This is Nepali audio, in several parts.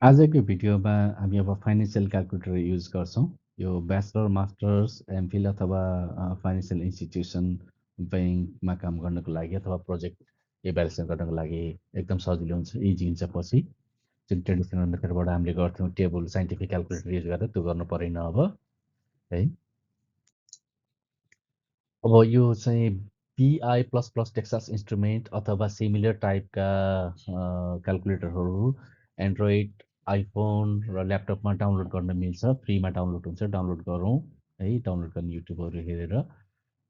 आजको भिडियोमा हामी अब फाइनेन्सियल क्याल्कुलेटर युज गर्छौँ। यो ब्याचलर, मास्टर्स, एमफिल अथवा फाइनेन्सियल इन्स्टिट्युसन, ब्याङ्कमा काम गर्नको लागि अथवा प्रोजेक्ट इभ्यालुएसन गर्नको लागि एकदम सजिलो हुन्छ, इजी हुन्छ पछि। जुन ट्रेडिसनल मेथडबाट हामीले गर्थ्यौँ टेबल साइन्टिफिक क्याल्कुलेटर युज गरेर त्यो गर्नु परेन अब है। अब यो चाहिँ PI plus plus Texas instrument अथवा सिमिलर टाइपका क्याल्कुलेटरहरू एन्ड्रोइड, आइफोन र ल्यापटपमा डाउनलोड गर्न मिल्छ। फ्रीमा डाउनलोड हुन्छ, डाउनलोड गरौँ है। डाउनलोड गर्ने युट्युबहरू हेरेर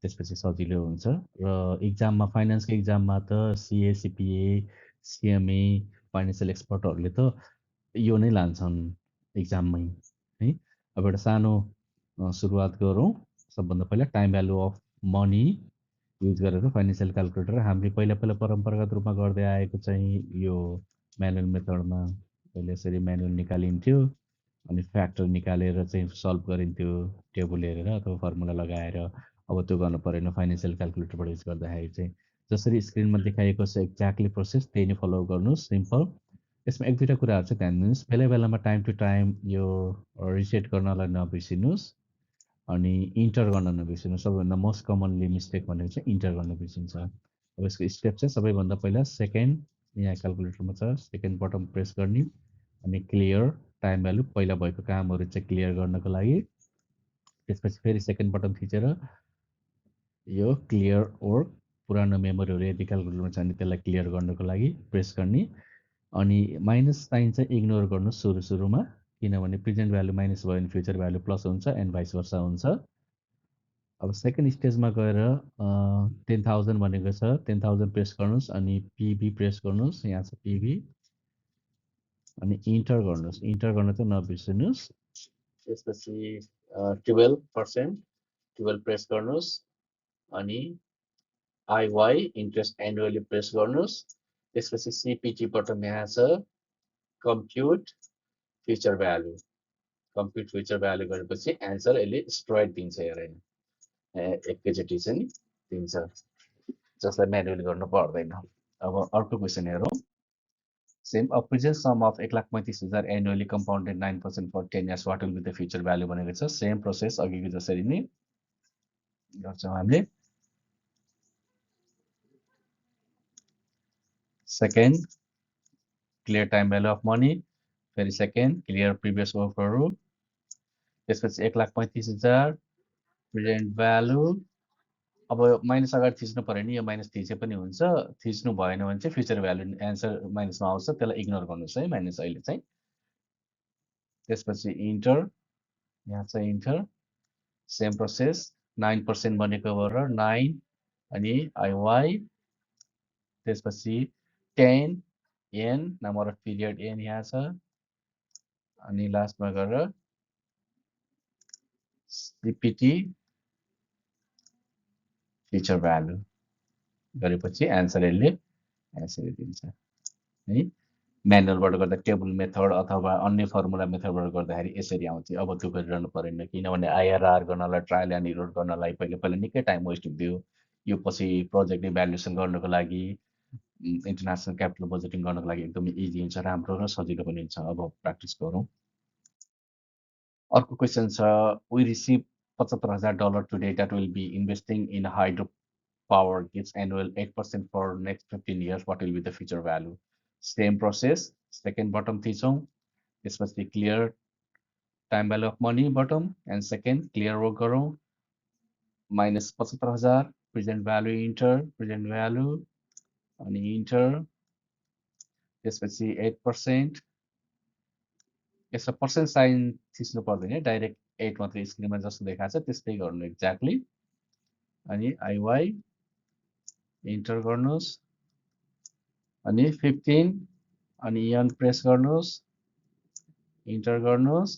त्यसपछि सजिलो हुन्छ। र इक्जाममा, फाइनेन्सको इक्जाममा त सिए, सिपिए, सिएमए, फाइनेन्सियल एक्सपर्टहरूले त यो नै लान्छन् इक्जाममै है। अब एउटा सानो सुरुवात गरौँ। सबभन्दा पहिला time value of money use गरेर फाइनेन्सियल क्याल्कुलेटर हामीले पहिला पहिला परम्परागत रूपमा गर्दै आएको चाहिँ यो म्यानुअल मेथडमा पहिले यसरी म्यानुअल निकालिन्थ्यो, अनि फ्याक्टर निकालेर चाहिँ सल्भ गरिन्थ्यो टेबल हेरेर अथवा फर्मुला लगाएर। अब त्यो गर्नु परेन फाइनेन्सियल क्याल्कुलेटरबाट युज गर्दाखेरि चाहिँ। जसरी स्क्रिनमा देखाइएको छ एक्ज्याक्टली प्रोसेस त्यही नै फलो गर्नुहोस्, सिम्पल। यसमा एक दुईवटा कुराहरू चाहिँ ध्यान दिनुहोस्। बेला बेलामा टाइम टु टाइम यो रिसेट गर्नलाई नबिर्सिनुहोस्, अनि इन्टर गर्न नबिर्सिनुहोस्। सबैभन्दा मोस्ट कमनली मिस्टेक भनेको चाहिँ इन्टर गर्न बिर्सिन्छ। अब यसको स्टेप चाहिँ सबैभन्दा पहिला सेकेन्ड, यहाँ क्यालकुलेटरमा छ, सेकेन्ड बटन प्रेस गर्ने अनि क्लियर टाइम भ्यालु पहिला भएको कामहरू चाहिँ क्लियर गर्नको लागि। त्यसपछि फेरि सेकेन्ड बटन थिचेर यो क्लियर वर्क, पुरानो मेमोरीहरू यदि क्यालकुलेटरमा छ भने त्यसलाई क्लियर गर्नको लागि प्रेस गर्ने। अनि माइनस साइन चाहिँ इग्नोर गर्नु सुरुमा, किनभने प्रेजेन्ट भ्यालु माइनस भयो भने फ्युचर भ्यालु प्लस हुन्छ एन्ड भाइस वर्सा हुन्छ। अब सेकेन्ड स्टेजमा गएर 10,000 भनेको छ, 10,000 प्रेस गर्नुहोस् अनि पिबी प्रेस गर्नुहोस्। यहाँ छ पिबी अनि इन्टर गर्नुहोस्। इन्टर गर्न चाहिँ नबिर्सिनुहोस्। त्यसपछि 12%, 12 प्रेस गर्नुहोस् अनि आइवाई इन्ट्रेस्ट एनुअली प्रेस गर्नुहोस्। त्यसपछि सिपिटी बटन यहाँ छ, कम्प्युट फ्युचर भ्यालु। कम्प्युट फ्युचर भ्यालु गरेपछि एन्सर यसले स्ट्रेट दिन्छ, हेरेन एकैचोटि चाहिँ दिन्छ, जसलाई म्यानुअली गर्नु पर्दैन। अब अर्को क्वेसन हेरौँ। Same a present sum of 1,35,000 annually compounded 9% for 10 years, what will be the future value भनेको छ। सेम प्रोसेस अघिको जसरी नै गर्छौँ हामीले। Second clear time value of money, फेरि सेकेन्ड क्लियर प्रिभियस वर्कहरू, त्यसपछि 1,35,000 प्रेजेन्ट भ्यालु। अब माइनस अगाडि थिच्नु पऱ्यो नि, यो माइनस थिचे पनि हुन्छ, थिच्नु भएन भने चाहिँ फ्युचर भ्यालु एन्सर माइनसमा आउँछ, त्यसलाई इग्नोर गर्नुहोस् है माइनस अहिले चाहिँ। त्यसपछि इन्टर, यहाँ चाहिँ इन्टर, सेम प्रोसेस। 9% बनेको भएर 9 अनि आइवाई, त्यसपछि 10 N, number of period N यहाँ छ, अनि लास्टमा गएर सिपिटी फ्युचर भ्यालु गरेपछि एन्सर यसले यसरी दिन्छ है। म्यानुअलबाट गर्दा टेबल मेथड अथवा अन्य फर्मुला मेथडबाट गर्दाखेरि यसरी आउँथ्यो। अब त्यो गरिरहनु परेन, किनभने आइआरआर गर्नलाई, ट्रायल एन्ड इरर गर्नलाई पहिला पहिला निकै टाइम वेस्ट हुन्थ्यो। यो पछि प्रोजेक्ट इभ्यालुएसन गर्नको लागि, इन्टरनेसनल क्यापिटल बजेटिङ गर्नको लागि एकदमै इजी हुन्छ, राम्रो र सजिलो पनि हुन्छ। अब प्र्याक्टिस गरौँ। अर्को क्वेसन छ, we receive $75,000 today that will be investing in hydro power gives annual 8% for next 15 years, what will be the future value? Same process, second bottom थिचौँ, त्यसपछि clear time value of money bottom, and second clear work गरौँ, minus 75,000 present value enter, present value अनि enter, त्यसपछि 8%, यसमा पर्सेन्ट साइन थिच्नु पर्दैन, डाइरेक्ट 8 मात्रै स्क्रिनमा जस्तो देखाएको छ त्यस्तै गर्नु एक्ज्याक्टली। अनि आइवाई इन्टर गर्नुहोस् अनि 15 अनि यन प्रेस गर्नुहोस्, इन्टर गर्नुहोस्,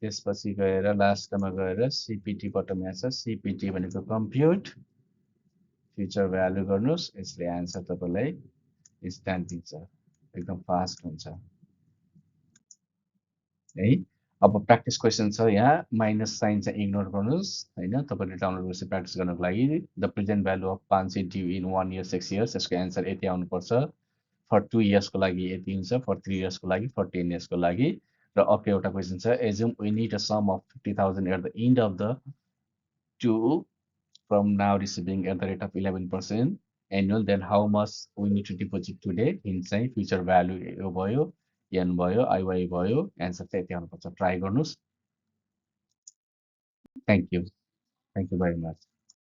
त्यसपछि गएर लास्टमा गएर सिपिटी बटन यहाँ छ, सिपिटी भनेको कम्प्युट फ्युचर भ्यालु गर्नुहोस्। यसले एन्सर तपाईँलाई इन्स्ट्यान्ट दिन्छ, एकदम फास्ट हुन्छ है। अब प्र्याक्टिस क्वेसन छ यहाँ, माइनस साइन चाहिँ इग्नोर गर्नुहोस् होइन, तपाईँले डाउनलोड गरेपछि प्र्याक्टिस गर्नको लागि। The present value of 500 due in 1 year 6 years, यसको एन्सर यति आउनुपर्छ। फर 2 इयर्सको लागि यति हुन्छ, फर 3 इयर्सको लागि, फर 10 इयर्सको लागि। र अर्को एउटा क्वेसन छ, assume we need a sum of 50,000 at the end of the two from now receiving at the rate of 11% annual, then how much we need to deposit today? Hint चाहिँ फ्युचर भ्यालु भयो, एन भयो, आइवाई भयो, एन्सर चाहिँ यति आउनुपर्छ। ट्राई गर्नुहोस्। Thank you very much.